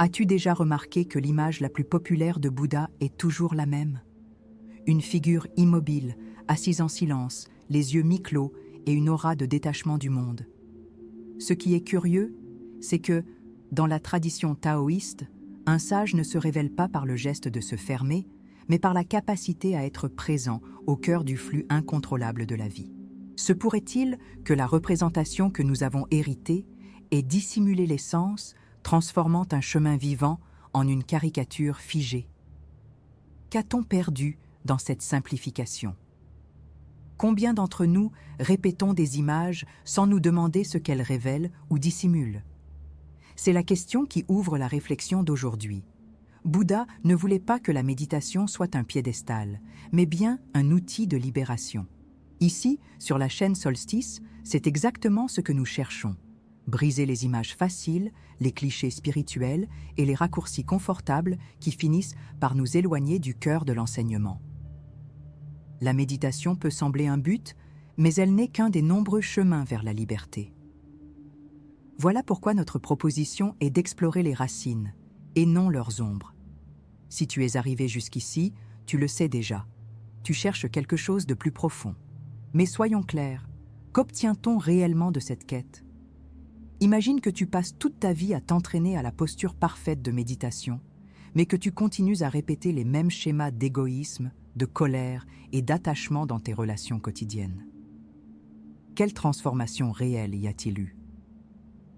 As-tu déjà remarqué que l'image la plus populaire de Bouddha est toujours la même? Une figure immobile, assise en silence, les yeux mi-clos et une aura de détachement du monde. Ce qui est curieux, c'est que, dans la tradition taoïste, un sage ne se révèle pas par le geste de se fermer, mais par la capacité à être présent au cœur du flux incontrôlable de la vie. Se pourrait-il que la représentation que nous avons héritée ait dissimulé l'essence, transformant un chemin vivant en une caricature figée? Qu'a-t-on perdu dans cette simplification? Combien d'entre nous répétons des images sans nous demander ce qu'elles révèlent ou dissimulent? C'est la question qui ouvre la réflexion d'aujourd'hui. Bouddha ne voulait pas que la méditation soit un piédestal, mais bien un outil de libération. Ici, sur la chaîne Solstice, c'est exactement ce que nous cherchons. Briser les images faciles, les clichés spirituels et les raccourcis confortables qui finissent par nous éloigner du cœur de l'enseignement. La méditation peut sembler un but, mais elle n'est qu'un des nombreux chemins vers la liberté. Voilà pourquoi notre proposition est d'explorer les racines, et non leurs ombres. Si tu es arrivé jusqu'ici, tu le sais déjà. Tu cherches quelque chose de plus profond. Mais soyons clairs, qu'obtient-on réellement de cette quête? Imagine que tu passes toute ta vie à t'entraîner à la posture parfaite de méditation, mais que tu continues à répéter les mêmes schémas d'égoïsme, de colère et d'attachement dans tes relations quotidiennes. Quelle transformation réelle y a-t-il eu?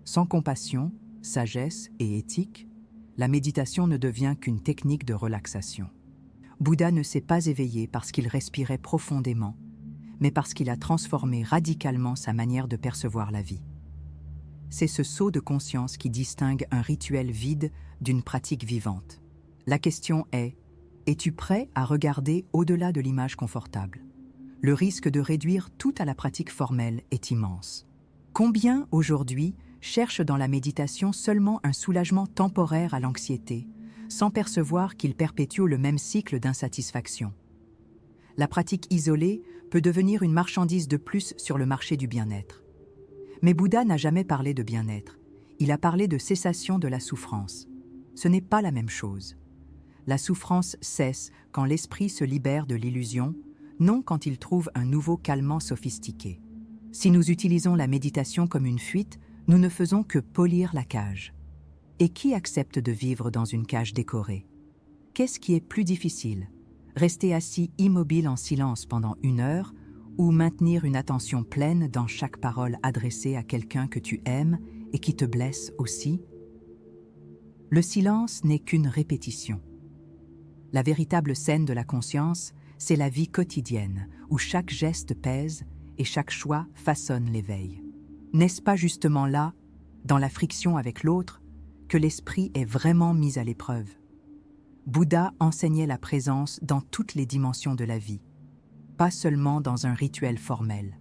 Sans compassion, sagesse et éthique, la méditation ne devient qu'une technique de relaxation. Bouddha ne s'est pas éveillé parce qu'il respirait profondément, mais parce qu'il a transformé radicalement sa manière de percevoir la vie. C'est ce saut de conscience qui distingue un rituel vide d'une pratique vivante. La question est, es-tu prêt à regarder au-delà de l'image confortable? Le risque de réduire tout à la pratique formelle est immense. Combien, aujourd'hui, cherchent dans la méditation seulement un soulagement temporaire à l'anxiété, sans percevoir qu'il perpétue le même cycle d'insatisfaction? La pratique isolée peut devenir une marchandise de plus sur le marché du bien-être. Mais Bouddha n'a jamais parlé de bien-être. Il a parlé de cessation de la souffrance. Ce n'est pas la même chose. La souffrance cesse quand l'esprit se libère de l'illusion, non quand il trouve un nouveau calmant sophistiqué. Si nous utilisons la méditation comme une fuite, nous ne faisons que polir la cage. Et qui accepte de vivre dans une cage décorée? Qu'est-ce qui est plus difficile? Rester assis immobile en silence pendant 1 heure ou maintenir une attention pleine dans chaque parole adressée à quelqu'un que tu aimes et qui te blesse aussi? Le silence n'est qu'une répétition. La véritable scène de la conscience, c'est la vie quotidienne, où chaque geste pèse et chaque choix façonne l'éveil. N'est-ce pas justement là, dans la friction avec l'autre, que l'esprit est vraiment mis à l'épreuve? Bouddha enseignait la présence dans toutes les dimensions de la vie, pas seulement dans un rituel formel.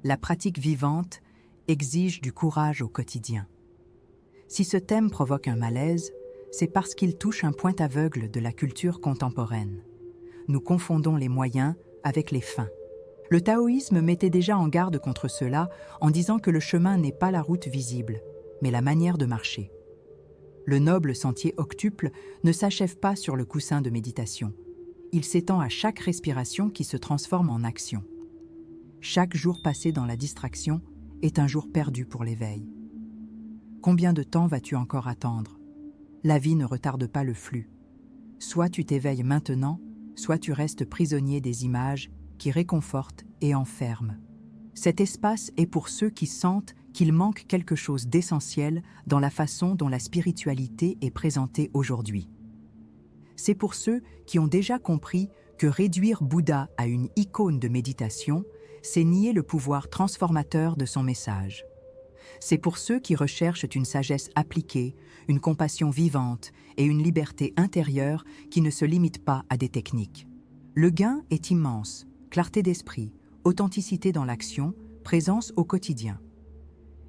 La pratique vivante exige du courage au quotidien. Si ce thème provoque un malaise, c'est parce qu'il touche un point aveugle de la culture contemporaine. Nous confondons les moyens avec les fins. Le taoïsme mettait déjà en garde contre cela en disant que le chemin n'est pas la route visible, mais la manière de marcher. Le noble sentier octuple ne s'achève pas sur le coussin de méditation. Il s'étend à chaque respiration qui se transforme en action. Chaque jour passé dans la distraction est un jour perdu pour l'éveil. Combien de temps vas-tu encore attendre? La vie ne retarde pas le flux. Soit tu t'éveilles maintenant, soit tu restes prisonnier des images qui réconfortent et enferment. Cet espace est pour ceux qui sentent qu'il manque quelque chose d'essentiel dans la façon dont la spiritualité est présentée aujourd'hui. C'est pour ceux qui ont déjà compris que réduire Bouddha à une icône de méditation, c'est nier le pouvoir transformateur de son message. C'est pour ceux qui recherchent une sagesse appliquée, une compassion vivante et une liberté intérieure qui ne se limitent pas à des techniques. Le gain est immense, clarté d'esprit, authenticité dans l'action, présence au quotidien.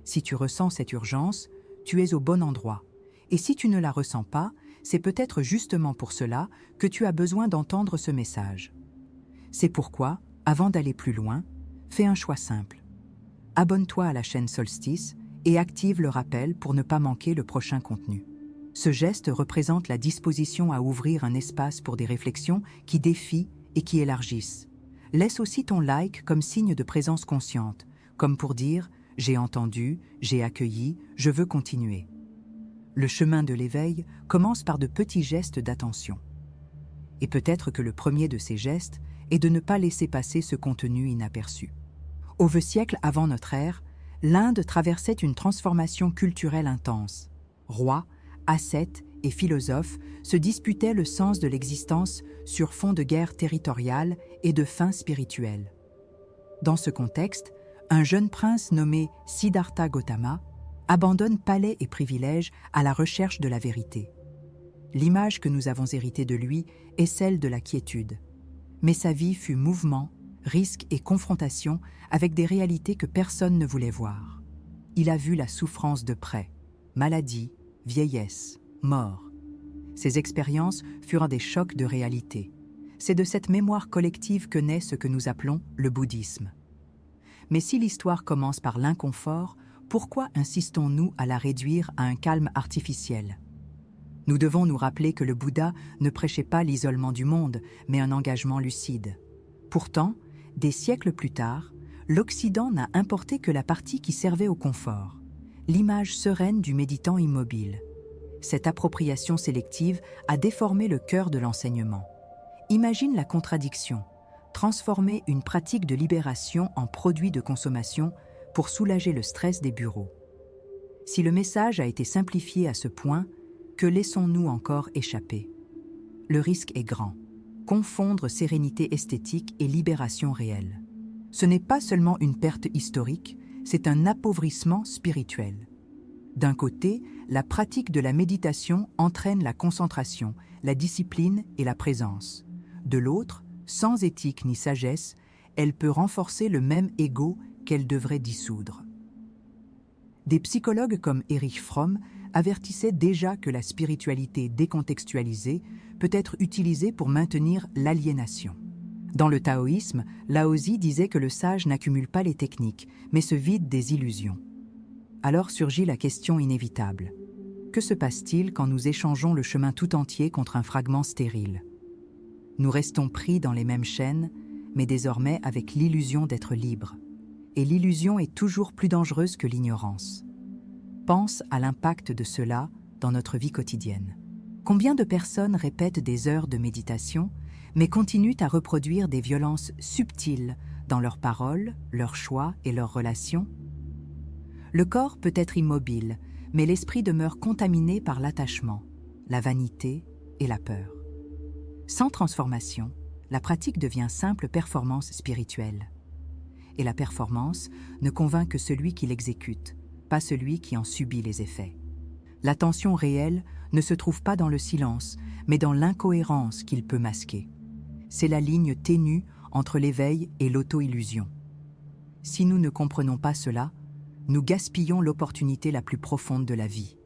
Si tu ressens cette urgence, tu es au bon endroit. Et si tu ne la ressens pas, c'est peut-être justement pour cela que tu as besoin d'entendre ce message. C'est pourquoi, avant d'aller plus loin, fais un choix simple. Abonne-toi à la chaîne Solstice et active le rappel pour ne pas manquer le prochain contenu. Ce geste représente la disposition à ouvrir un espace pour des réflexions qui défient et qui élargissent. Laisse aussi ton like comme signe de présence consciente, comme pour dire « j'ai entendu, j'ai accueilli, je veux continuer ». Le chemin de l'éveil commence par de petits gestes d'attention. Et peut-être que le premier de ces gestes est de ne pas laisser passer ce contenu inaperçu. Au siècle avant notre ère, l'Inde traversait une transformation culturelle intense. Rois, ascètes et philosophes se disputaient le sens de l'existence sur fond de guerre territoriale et de faim spirituelle. Dans ce contexte, un jeune prince nommé Siddhartha Gautama abandonne palais et privilèges à la recherche de la vérité. L'image que nous avons héritée de lui est celle de la quiétude. Mais sa vie fut mouvement, risque et confrontation avec des réalités que personne ne voulait voir. Il a vu la souffrance de près, maladie, vieillesse, mort. Ces expériences furent des chocs de réalité. C'est de cette mémoire collective que naît ce que nous appelons le bouddhisme. Mais si l'histoire commence par l'inconfort, pourquoi insistons-nous à la réduire à un calme artificiel ? Nous devons nous rappeler que le Bouddha ne prêchait pas l'isolement du monde, mais un engagement lucide. Pourtant, des siècles plus tard, l'Occident n'a importé que la partie qui servait au confort, l'image sereine du méditant immobile. Cette appropriation sélective a déformé le cœur de l'enseignement. Imagine la contradiction, transformer une pratique de libération en produit de consommation pour soulager le stress des bureaux. Si le message a été simplifié à ce point, que laissons-nous encore échapper ? Le risque est grand. Confondre sérénité esthétique et libération réelle. Ce n'est pas seulement une perte historique, c'est un appauvrissement spirituel. D'un côté, la pratique de la méditation entraîne la concentration, la discipline et la présence. De l'autre, sans éthique ni sagesse, elle peut renforcer le même ego qu'elle devrait dissoudre. Des psychologues comme Erich Fromm avertissaient déjà que la spiritualité décontextualisée peut être utilisée pour maintenir l'aliénation. Dans le taoïsme, Laozi disait que le sage n'accumule pas les techniques, mais se vide des illusions. Alors surgit la question inévitable. Que se passe-t-il quand nous échangeons le chemin tout entier contre un fragment stérile ? Nous restons pris dans les mêmes chaînes, mais désormais avec l'illusion d'être libres. Et l'illusion est toujours plus dangereuse que l'ignorance. Pense à l'impact de cela dans notre vie quotidienne. Combien de personnes répètent des heures de méditation, mais continuent à reproduire des violences subtiles dans leurs paroles, leurs choix et leurs relations ? Le corps peut être immobile, mais l'esprit demeure contaminé par l'attachement, la vanité et la peur. Sans transformation, la pratique devient simple performance spirituelle. Et la performance ne convainc que celui qui l'exécute, pas celui qui en subit les effets. L'attention réelle ne se trouve pas dans le silence, mais dans l'incohérence qu'il peut masquer. C'est la ligne ténue entre l'éveil et l'auto-illusion. Si nous ne comprenons pas cela, nous gaspillons l'opportunité la plus profonde de la vie,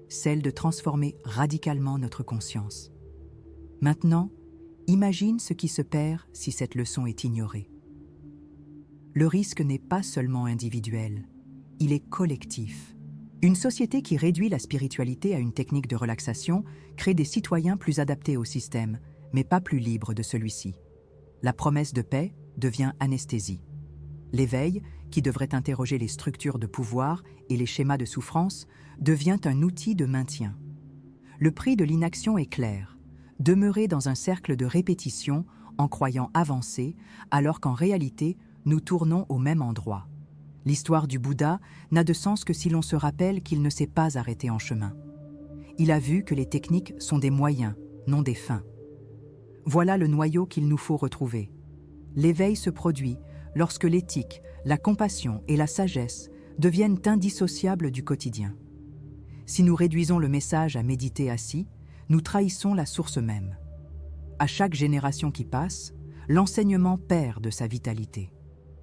celle de transformer radicalement notre conscience. Maintenant, imagine ce qui se perd si cette leçon est ignorée. Le risque n'est pas seulement individuel, il est collectif. Une société qui réduit la spiritualité à une technique de relaxation crée des citoyens plus adaptés au système, mais pas plus libres de celui-ci. La promesse de paix devient anesthésie. L'éveil, qui devrait interroger les structures de pouvoir et les schémas de souffrance, devient un outil de maintien. Le prix de l'inaction est clair, demeurer dans un cercle de répétition en croyant avancer, alors qu'en réalité, nous tournons au même endroit. L'histoire du Bouddha n'a de sens que si l'on se rappelle qu'il ne s'est pas arrêté en chemin. Il a vu que les techniques sont des moyens, non des fins. Voilà le noyau qu'il nous faut retrouver. L'éveil se produit lorsque l'éthique, la compassion et la sagesse deviennent indissociables du quotidien. Si nous réduisons le message à méditer assis, nous trahissons la source même. À chaque génération qui passe, l'enseignement perd de sa vitalité.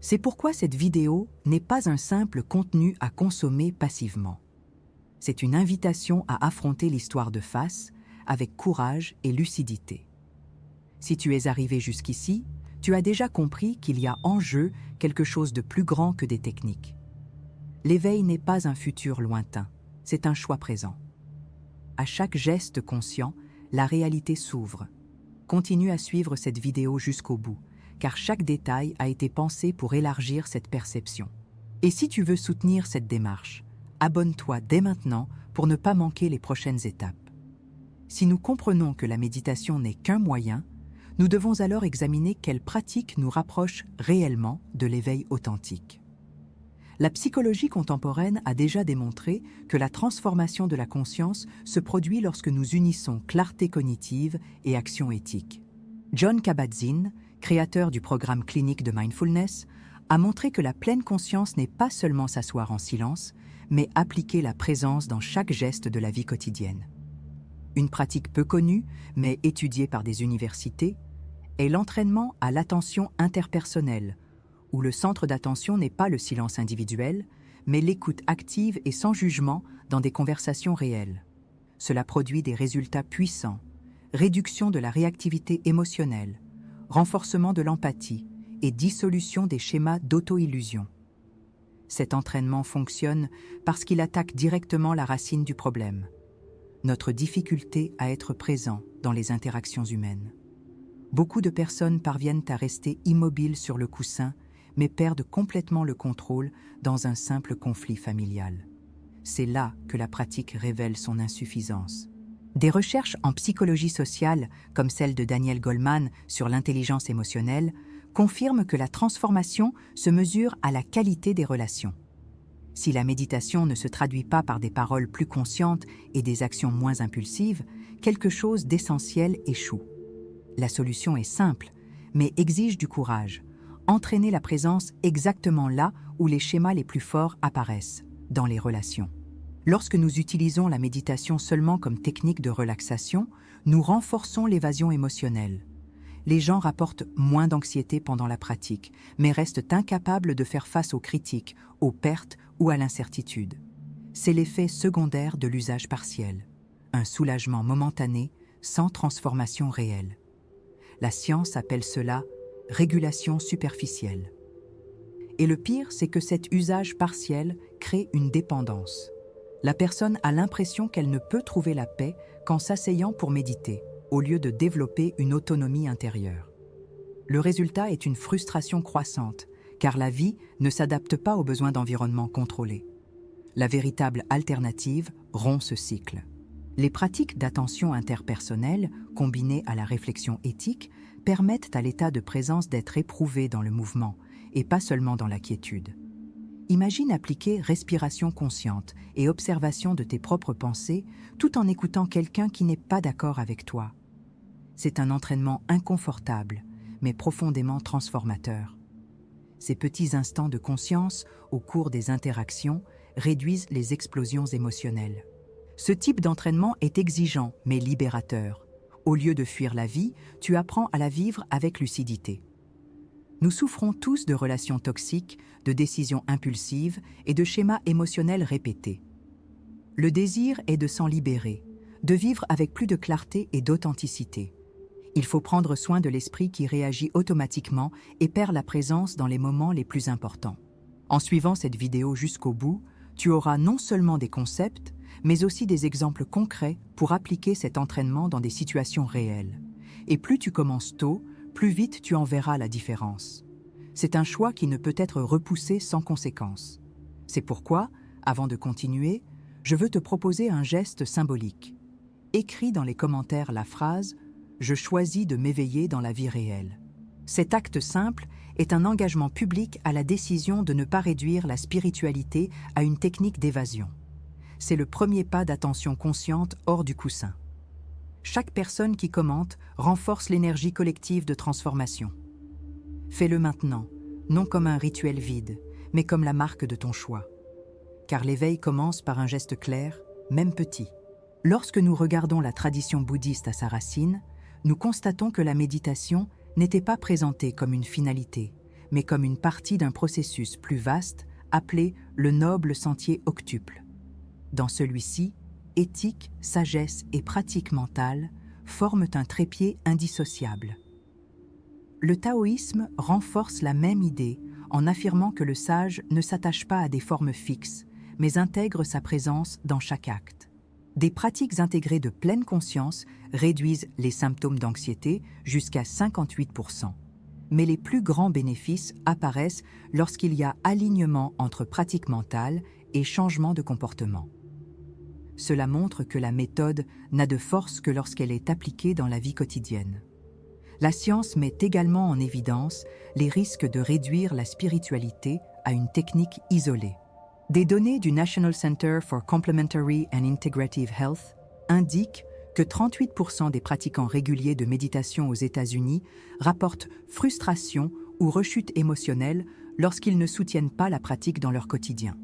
C'est pourquoi cette vidéo n'est pas un simple contenu à consommer passivement. C'est une invitation à affronter l'histoire de face avec courage et lucidité. Si tu es arrivé jusqu'ici, tu as déjà compris qu'il y a en jeu quelque chose de plus grand que des techniques. L'éveil n'est pas un futur lointain, c'est un choix présent. À chaque geste conscient, la réalité s'ouvre. Continue à suivre cette vidéo jusqu'au bout, car chaque détail a été pensé pour élargir cette perception. Et si tu veux soutenir cette démarche, abonne-toi dès maintenant pour ne pas manquer les prochaines étapes. Si nous comprenons que la méditation n'est qu'un moyen, nous devons alors examiner quelles pratiques nous rapprochent réellement de l'éveil authentique. La psychologie contemporaine a déjà démontré que la transformation de la conscience se produit lorsque nous unissons clarté cognitive et action éthique. Jon Kabat-Zinn, créateur du programme clinique de mindfulness, a montré que la pleine conscience n'est pas seulement s'asseoir en silence, mais appliquer la présence dans chaque geste de la vie quotidienne. Une pratique peu connue, mais étudiée par des universités, est l'entraînement à l'attention interpersonnelle, où le centre d'attention n'est pas le silence individuel, mais l'écoute active et sans jugement dans des conversations réelles. Cela produit des résultats puissants: réduction de la réactivité émotionnelle, renforcement de l'empathie et dissolution des schémas d'auto-illusion. Cet entraînement fonctionne parce qu'il attaque directement la racine du problème, notre difficulté à être présent dans les interactions humaines. Beaucoup de personnes parviennent à rester immobiles sur le coussin, mais perdent complètement le contrôle dans un simple conflit familial. C'est là que la pratique révèle son insuffisance. Des recherches en psychologie sociale, comme celle de Daniel Goleman sur l'intelligence émotionnelle, confirment que la transformation se mesure à la qualité des relations. Si la méditation ne se traduit pas par des paroles plus conscientes et des actions moins impulsives, quelque chose d'essentiel échoue. La solution est simple, mais exige du courage: entraîner la présence exactement là où les schémas les plus forts apparaissent, dans les relations. Lorsque nous utilisons la méditation seulement comme technique de relaxation, nous renforçons l'évasion émotionnelle. Les gens rapportent moins d'anxiété pendant la pratique, mais restent incapables de faire face aux critiques, aux pertes ou à l'incertitude. C'est l'effet secondaire de l'usage partiel, un soulagement momentané sans transformation réelle. La science appelle cela régulation superficielle. Et le pire, c'est que cet usage partiel crée une dépendance. La personne a l'impression qu'elle ne peut trouver la paix qu'en s'asseyant pour méditer, au lieu de développer une autonomie intérieure. Le résultat est une frustration croissante, car la vie ne s'adapte pas aux besoins d'environnement contrôlé. La véritable alternative rompt ce cycle. Les pratiques d'attention interpersonnelle, combinées à la réflexion éthique, permettent à l'état de présence d'être éprouvé dans le mouvement, et pas seulement dans la quiétude. Imagine appliquer respiration consciente et observation de tes propres pensées, tout en écoutant quelqu'un qui n'est pas d'accord avec toi. C'est un entraînement inconfortable, mais profondément transformateur. Ces petits instants de conscience, au cours des interactions, réduisent les explosions émotionnelles. Ce type d'entraînement est exigeant, mais libérateur. Au lieu de fuir la vie, tu apprends à la vivre avec lucidité. Nous souffrons tous de relations toxiques, de décisions impulsives et de schémas émotionnels répétés. Le désir est de s'en libérer, de vivre avec plus de clarté et d'authenticité. Il faut prendre soin de l'esprit qui réagit automatiquement et perd la présence dans les moments les plus importants. En suivant cette vidéo jusqu'au bout, tu auras non seulement des concepts, mais aussi des exemples concrets pour appliquer cet entraînement dans des situations réelles. Et plus tu commences tôt, plus vite tu en verras la différence. C'est un choix qui ne peut être repoussé sans conséquence. C'est pourquoi, avant de continuer, je veux te proposer un geste symbolique. Écris dans les commentaires la phrase « Je choisis de m'éveiller dans la vie réelle ». Cet acte simple est un engagement public à la décision de ne pas réduire la spiritualité à une technique d'évasion. C'est le premier pas d'attention consciente hors du coussin. Chaque personne qui commente renforce l'énergie collective de transformation. Fais-le maintenant, non comme un rituel vide, mais comme la marque de ton choix. Car l'éveil commence par un geste clair, même petit. Lorsque nous regardons la tradition bouddhiste à sa racine, nous constatons que la méditation n'était pas présentée comme une finalité, mais comme une partie d'un processus plus vaste appelé le noble sentier octuple. Dans celui-ci, éthique, sagesse et pratique mentale forment un trépied indissociable. Le taoïsme renforce la même idée en affirmant que le sage ne s'attache pas à des formes fixes, mais intègre sa présence dans chaque acte. Des pratiques intégrées de pleine conscience réduisent les symptômes d'anxiété jusqu'à 58%. Mais les plus grands bénéfices apparaissent lorsqu'il y a alignement entre pratique mentale et changement de comportement. Cela montre que la méthode n'a de force que lorsqu'elle est appliquée dans la vie quotidienne. La science met également en évidence les risques de réduire la spiritualité à une technique isolée. Des données du National Center for Complementary and Integrative Health indiquent que 38% des pratiquants réguliers de méditation aux États-Unis rapportent frustration ou rechute émotionnelle lorsqu'ils ne soutiennent pas la pratique dans leur quotidien.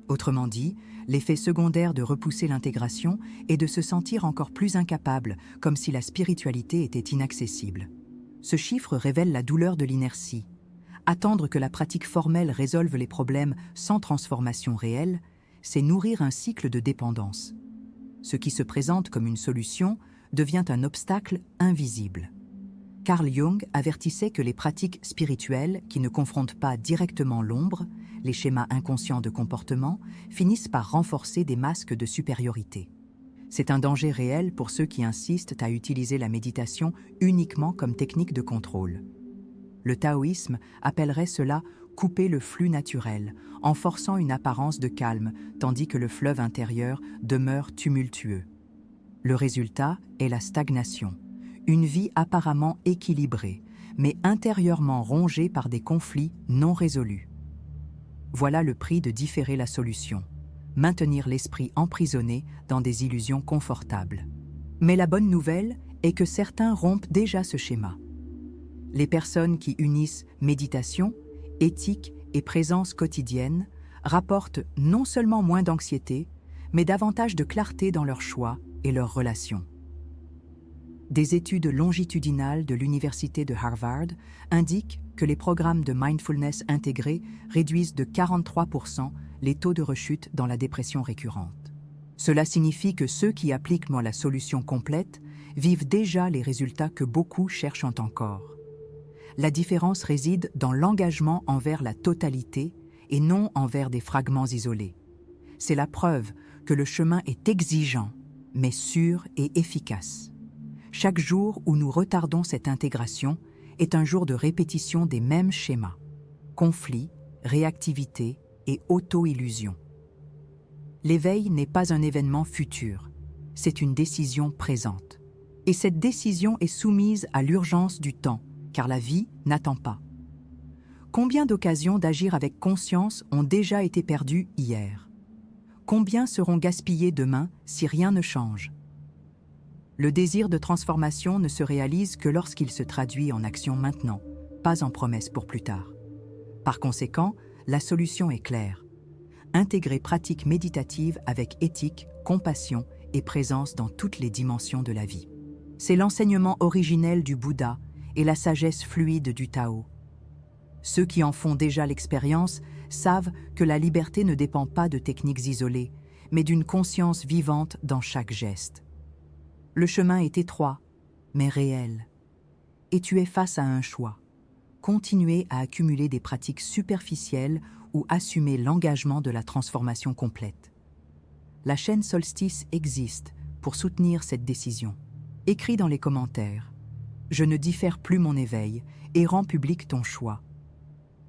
Autrement dit, l'effet secondaire de repousser l'intégration est de se sentir encore plus incapable, comme si la spiritualité était inaccessible. Ce chiffre révèle la douleur de l'inertie. Attendre que la pratique formelle résolve les problèmes sans transformation réelle, c'est nourrir un cycle de dépendance. Ce qui se présente comme une solution devient un obstacle invisible. Carl Jung avertissait que les pratiques spirituelles qui ne confrontent pas directement l'ombre, les schémas inconscients de comportement, finissent par renforcer des masques de supériorité. C'est un danger réel pour ceux qui insistent à utiliser la méditation uniquement comme technique de contrôle. Le taoïsme appellerait cela « couper le flux naturel », en forçant une apparence de calme, tandis que le fleuve intérieur demeure tumultueux. Le résultat est la stagnation, une vie apparemment équilibrée, mais intérieurement rongée par des conflits non résolus. Voilà le prix de différer la solution, maintenir l'esprit emprisonné dans des illusions confortables. Mais la bonne nouvelle est que certains rompent déjà ce schéma. Les personnes qui unissent méditation, éthique et présence quotidienne rapportent non seulement moins d'anxiété, mais davantage de clarté dans leurs choix et leurs relations. Des études longitudinales de l'Université de Harvard indiquent que les programmes de mindfulness intégrés réduisent de 43% les taux de rechute dans la dépression récurrente. Cela signifie que ceux qui appliquent la solution complète vivent déjà les résultats que beaucoup cherchent encore. La différence réside dans l'engagement envers la totalité et non envers des fragments isolés. C'est la preuve que le chemin est exigeant, mais sûr et efficace. Chaque jour où nous retardons cette intégration est un jour de répétition des mêmes schémas. Conflit, réactivité et auto-illusion. L'éveil n'est pas un événement futur, c'est une décision présente. Et cette décision est soumise à l'urgence du temps, car la vie n'attend pas. Combien d'occasions d'agir avec conscience ont déjà été perdues hier? Combien seront gaspillées demain si rien ne change? Le désir de transformation ne se réalise que lorsqu'il se traduit en action maintenant, pas en promesse pour plus tard. Par conséquent, la solution est claire. Intégrer pratiques méditatives avec éthique, compassion et présence dans toutes les dimensions de la vie. C'est l'enseignement originel du Bouddha et la sagesse fluide du Tao. Ceux qui en font déjà l'expérience savent que la liberté ne dépend pas de techniques isolées, mais d'une conscience vivante dans chaque geste. Le chemin est étroit, mais réel. Et tu es face à un choix. Continuer à accumuler des pratiques superficielles ou assumer l'engagement de la transformation complète. La chaîne Solstice existe pour soutenir cette décision. Écris dans les commentaires « Je ne diffère plus mon éveil » et rends public ton choix.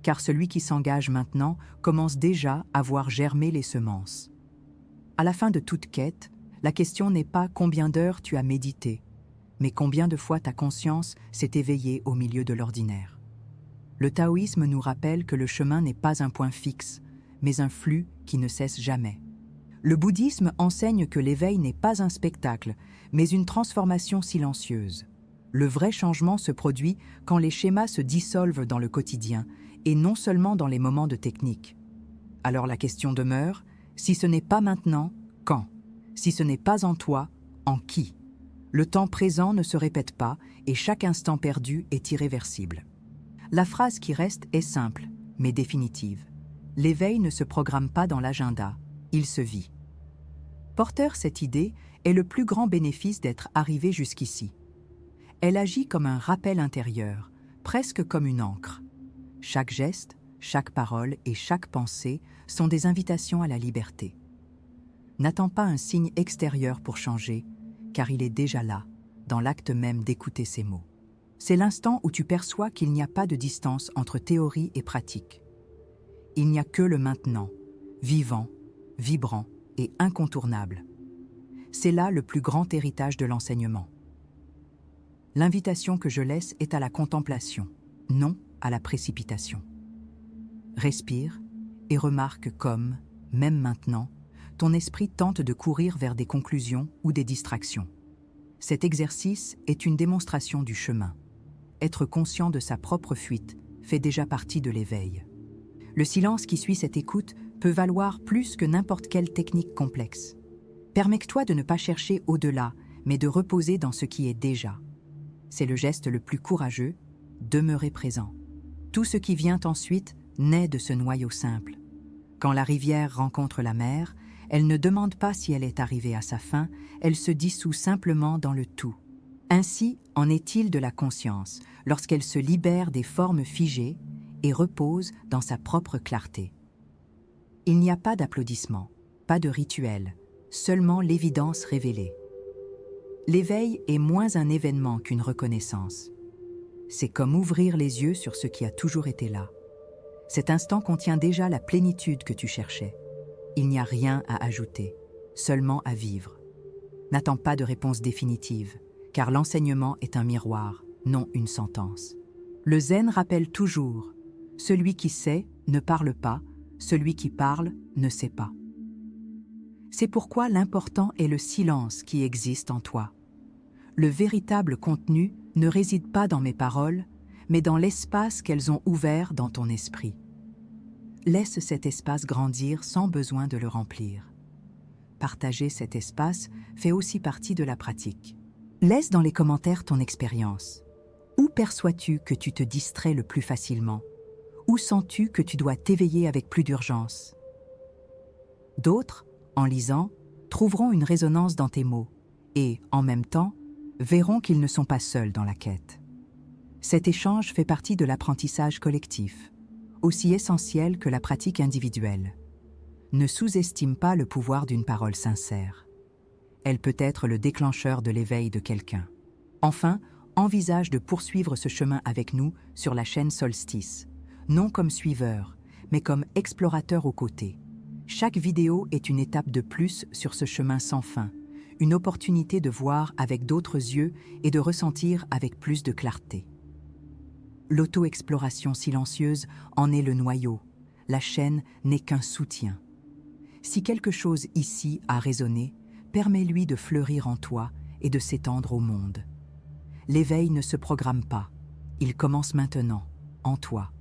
Car celui qui s'engage maintenant commence déjà à voir germer les semences. À la fin de toute quête, la question n'est pas combien d'heures tu as médité, mais combien de fois ta conscience s'est éveillée au milieu de l'ordinaire. Le taoïsme nous rappelle que le chemin n'est pas un point fixe, mais un flux qui ne cesse jamais. Le bouddhisme enseigne que l'éveil n'est pas un spectacle, mais une transformation silencieuse. Le vrai changement se produit quand les schémas se dissolvent dans le quotidien, et non seulement dans les moments de technique. Alors la question demeure, si ce n'est pas maintenant, quand ? Si ce n'est pas en toi, en qui? Le temps présent ne se répète pas et chaque instant perdu est irréversible. La phrase qui reste est simple, mais définitive. L'éveil ne se programme pas dans l'agenda, il se vit. Porteur cette idée est le plus grand bénéfice d'être arrivé jusqu'ici. Elle agit comme un rappel intérieur, presque comme une ancre. Chaque geste, chaque parole et chaque pensée sont des invitations à la liberté. N'attends pas un signe extérieur pour changer, car il est déjà là, dans l'acte même d'écouter ces mots. C'est l'instant où tu perçois qu'il n'y a pas de distance entre théorie et pratique. Il n'y a que le maintenant, vivant, vibrant et incontournable. C'est là le plus grand héritage de l'enseignement. L'invitation que je laisse est à la contemplation, non à la précipitation. Respire et remarque comme, même maintenant, ton esprit tente de courir vers des conclusions ou des distractions. Cet exercice est une démonstration du chemin. Être conscient de sa propre fuite fait déjà partie de l'éveil. Le silence qui suit cette écoute peut valoir plus que n'importe quelle technique complexe. Permets-toi de ne pas chercher au-delà, mais de reposer dans ce qui est déjà. C'est le geste le plus courageux, demeurer présent. Tout ce qui vient ensuite naît de ce noyau simple. Quand la rivière rencontre la mer, elle ne demande pas si elle est arrivée à sa fin, elle se dissout simplement dans le tout. Ainsi en est-il de la conscience, lorsqu'elle se libère des formes figées et repose dans sa propre clarté. Il n'y a pas d'applaudissements, pas de rituel, seulement l'évidence révélée. L'éveil est moins un événement qu'une reconnaissance. C'est comme ouvrir les yeux sur ce qui a toujours été là. Cet instant contient déjà la plénitude que tu cherchais. Il n'y a rien à ajouter, seulement à vivre. N'attends pas de réponse définitive, car l'enseignement est un miroir, non une sentence. Le zen rappelle toujours, celui qui sait ne parle pas, celui qui parle ne sait pas. C'est pourquoi l'important est le silence qui existe en toi. Le véritable contenu ne réside pas dans mes paroles, mais dans l'espace qu'elles ont ouvert dans ton esprit. Laisse cet espace grandir sans besoin de le remplir. Partager cet espace fait aussi partie de la pratique. Laisse dans les commentaires ton expérience. Où perçois-tu que tu te distrais le plus facilement? Où sens-tu que tu dois t'éveiller avec plus d'urgence? D'autres, en lisant, trouveront une résonance dans tes mots et, en même temps, verront qu'ils ne sont pas seuls dans la quête. Cet échange fait partie de l'apprentissage collectif, aussi essentiel que la pratique individuelle. Ne sous-estime pas le pouvoir d'une parole sincère. Elle peut être le déclencheur de l'éveil de quelqu'un. Enfin, envisage de poursuivre ce chemin avec nous sur la chaîne Solstice, non comme suiveur, mais comme explorateur aux côtés. Chaque vidéo est une étape de plus sur ce chemin sans fin, une opportunité de voir avec d'autres yeux et de ressentir avec plus de clarté. L'auto-exploration silencieuse en est le noyau, la chaîne n'est qu'un soutien. Si quelque chose ici a résonné, permets-lui de fleurir en toi et de s'étendre au monde. L'éveil ne se programme pas, il commence maintenant, en toi.